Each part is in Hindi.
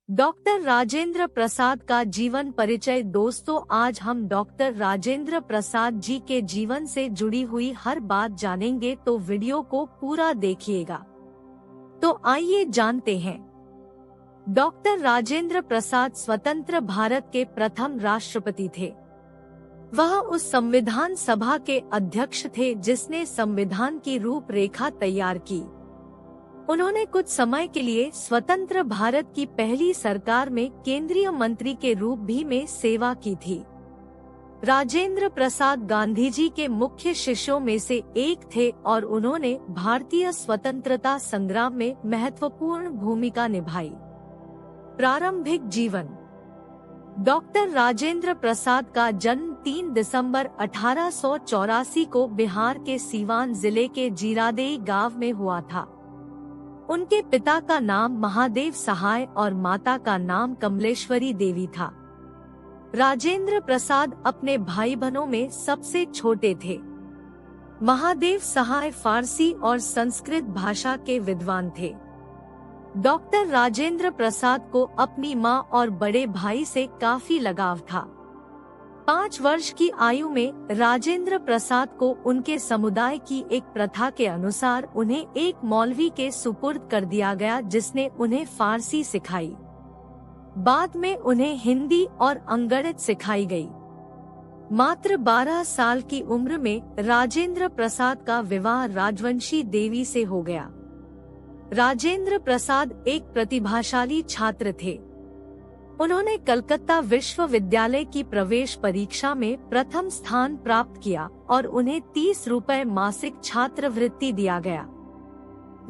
डॉक्टर राजेंद्र प्रसाद का जीवन परिचय। दोस्तों, आज हम डॉक्टर राजेंद्र प्रसाद जी के जीवन से जुड़ी हुई हर बात जानेंगे, तो वीडियो को पूरा देखिएगा। तो आइए जानते हैं। डॉक्टर राजेंद्र प्रसाद स्वतंत्र भारत के प्रथम राष्ट्रपति थे। वह उस संविधान सभा के अध्यक्ष थे जिसने संविधान की रूपरेखा तैयार की। उन्होंने कुछ समय के लिए स्वतंत्र भारत की पहली सरकार में केंद्रीय मंत्री के रूप भी में सेवा की थी। राजेंद्र प्रसाद गांधी जी के मुख्य शिष्यों में से एक थे और उन्होंने भारतीय स्वतंत्रता संग्राम में महत्वपूर्ण भूमिका निभाई। प्रारंभिक जीवन। डॉक्टर राजेंद्र प्रसाद का जन्म 3 दिसंबर 1884 को बिहार के सीवान जिले के जीरादेई गांव में हुआ था। उनके पिता का नाम महादेव सहाय और माता का नाम कमलेश्वरी देवी था। राजेंद्र प्रसाद अपने भाई बहनों में सबसे छोटे थे। महादेव सहाय फारसी और संस्कृत भाषा के विद्वान थे। डॉक्टर राजेंद्र प्रसाद को अपनी मां और बड़े भाई से काफी लगाव था। 5 वर्ष की आयु में राजेंद्र प्रसाद को उनके समुदाय की एक प्रथा के अनुसार उन्हें एक मौलवी के सुपुर्द कर दिया गया, जिसने उन्हें फारसी सिखाई। बाद में उन्हें हिंदी और अंगणित सिखाई गई। मात्र 12 साल की उम्र में राजेंद्र प्रसाद का विवाह राजवंशी देवी से हो गया। राजेंद्र प्रसाद एक प्रतिभाशाली छात्र थे। उन्होंने कलकत्ता विश्वविद्यालय की प्रवेश परीक्षा में प्रथम स्थान प्राप्त किया और उन्हें 30 रुपए मासिक छात्रवृत्ति दिया गया।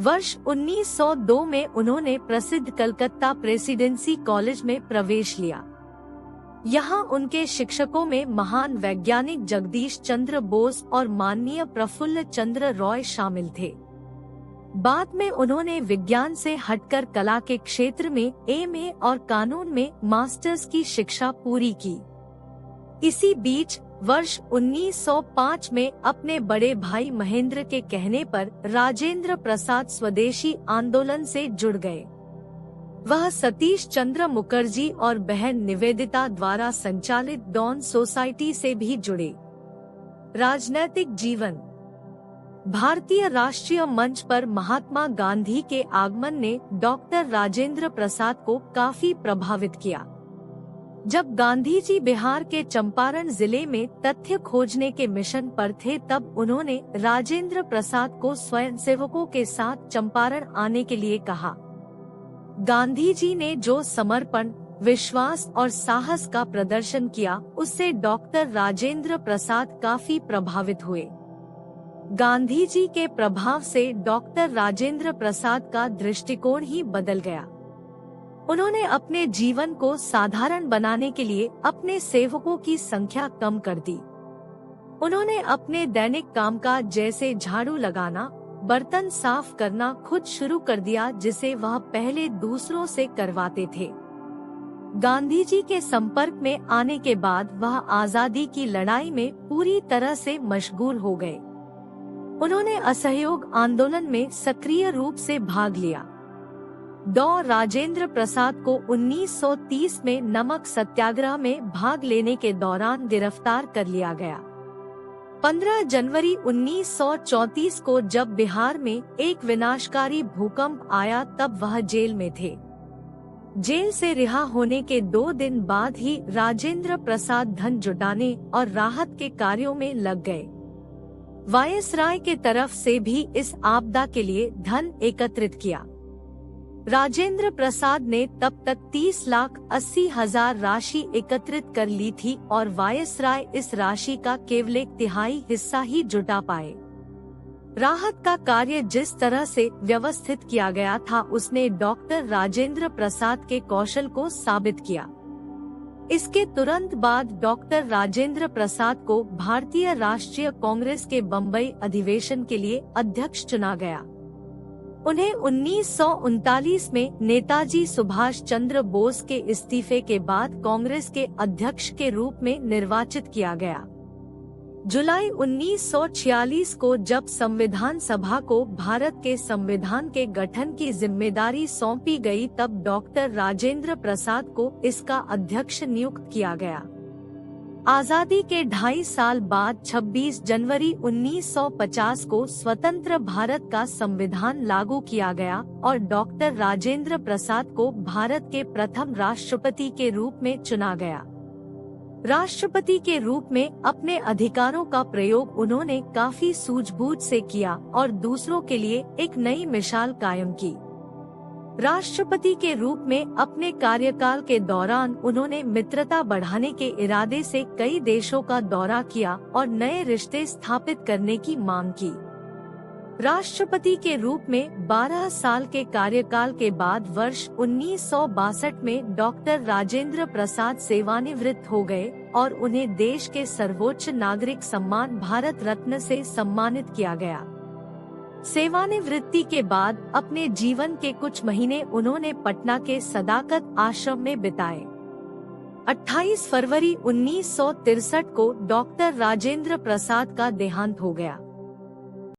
वर्ष 1902 में उन्होंने प्रसिद्ध कलकत्ता प्रेसिडेंसी कॉलेज में प्रवेश लिया। यहाँ उनके शिक्षकों में महान वैज्ञानिक जगदीश चंद्र बोस और माननीय प्रफुल्ल चंद्र रॉय शामिल थे। बाद में उन्होंने विज्ञान से हटकर कला के क्षेत्र में एमए और कानून में मास्टर्स की शिक्षा पूरी की। इसी बीच वर्ष 1905 में अपने बड़े भाई महेंद्र के कहने पर राजेंद्र प्रसाद स्वदेशी आंदोलन से जुड़ गए। वह सतीश चंद्र मुखर्जी और बहन निवेदिता द्वारा संचालित डॉन सोसाइटी से भी जुड़े। राजनैतिक जीवन। भारतीय राष्ट्रीय मंच पर महात्मा गांधी के आगमन ने डॉक्टर राजेंद्र प्रसाद को काफी प्रभावित किया। जब गांधी जी बिहार के चंपारण जिले में तथ्य खोजने के मिशन पर थे, तब उन्होंने राजेंद्र प्रसाद को स्वयंसेवकों के साथ चंपारण आने के लिए कहा। गांधी जी ने जो समर्पण, विश्वास और साहस का प्रदर्शन किया, उससे डॉक्टर राजेंद्र प्रसाद काफी प्रभावित हुए। गांधी जी के प्रभाव से डॉक्टर राजेंद्र प्रसाद का दृष्टिकोण ही बदल गया। उन्होंने अपने जीवन को साधारण बनाने के लिए अपने सेवकों की संख्या कम कर दी। उन्होंने अपने दैनिक कामकाज जैसे झाड़ू लगाना, बर्तन साफ करना खुद शुरू कर दिया, जिसे वह पहले दूसरों से करवाते थे। गांधी जी के संपर्क में आने के बाद वह आजादी की लड़ाई में पूरी तरह से मशगूल हो गए। उन्होंने असहयोग आंदोलन में सक्रिय रूप से भाग लिया। डॉ. राजेंद्र प्रसाद को 1930 में नमक सत्याग्रह में भाग लेने के दौरान गिरफ्तार कर लिया गया। 15 जनवरी 1934 को जब बिहार में एक विनाशकारी भूकंप आया, तब वह जेल में थे। जेल से रिहा होने के 2 दिन बाद ही राजेंद्र प्रसाद धन जुटाने और राहत के कार्यों में लग गए। वायसराय के तरफ से भी इस आपदा के लिए धन एकत्रित किया। राजेंद्र प्रसाद ने तब तक 30,80,000 राशि एकत्रित कर ली थी और वायसराय इस राशि का केवल 1/3 हिस्सा ही जुटा पाए। राहत का कार्य जिस तरह से व्यवस्थित किया गया था, उसने डॉक्टर राजेंद्र प्रसाद के कौशल को साबित किया। इसके तुरंत बाद डॉक्टर राजेंद्र प्रसाद को भारतीय राष्ट्रीय कांग्रेस के बम्बई अधिवेशन के लिए अध्यक्ष चुना गया। उन्हें 1939 में नेताजी सुभाष चंद्र बोस के इस्तीफे के बाद कांग्रेस के अध्यक्ष के रूप में निर्वाचित किया गया। जुलाई 1946 को जब संविधान सभा को भारत के संविधान के गठन की जिम्मेदारी सौंपी गई, तब डॉक्टर राजेंद्र प्रसाद को इसका अध्यक्ष नियुक्त किया गया। आजादी के 2.5 साल बाद 26 जनवरी 1950 को स्वतंत्र भारत का संविधान लागू किया गया और डॉक्टर राजेंद्र प्रसाद को भारत के प्रथम राष्ट्रपति के रूप में चुना गया। राष्ट्रपति के रूप में अपने अधिकारों का प्रयोग उन्होंने काफी सूझबूझ से किया और दूसरों के लिए एक नई मिसाल कायम की। राष्ट्रपति के रूप में अपने कार्यकाल के दौरान उन्होंने मित्रता बढ़ाने के इरादे से कई देशों का दौरा किया और नए रिश्ते स्थापित करने की मांग की। राष्ट्रपति के रूप में 12 साल के कार्यकाल के बाद वर्ष 1962 में डॉक्टर राजेंद्र प्रसाद सेवानिवृत्त हो गए और उन्हें देश के सर्वोच्च नागरिक सम्मान भारत रत्न से सम्मानित किया गया। सेवानिवृत्ति के बाद अपने जीवन के कुछ महीने उन्होंने पटना के सदाकत आश्रम में बिताए। 28 फरवरी 1963 को डॉक्टर राजेंद्र प्रसाद का देहांत हो गया।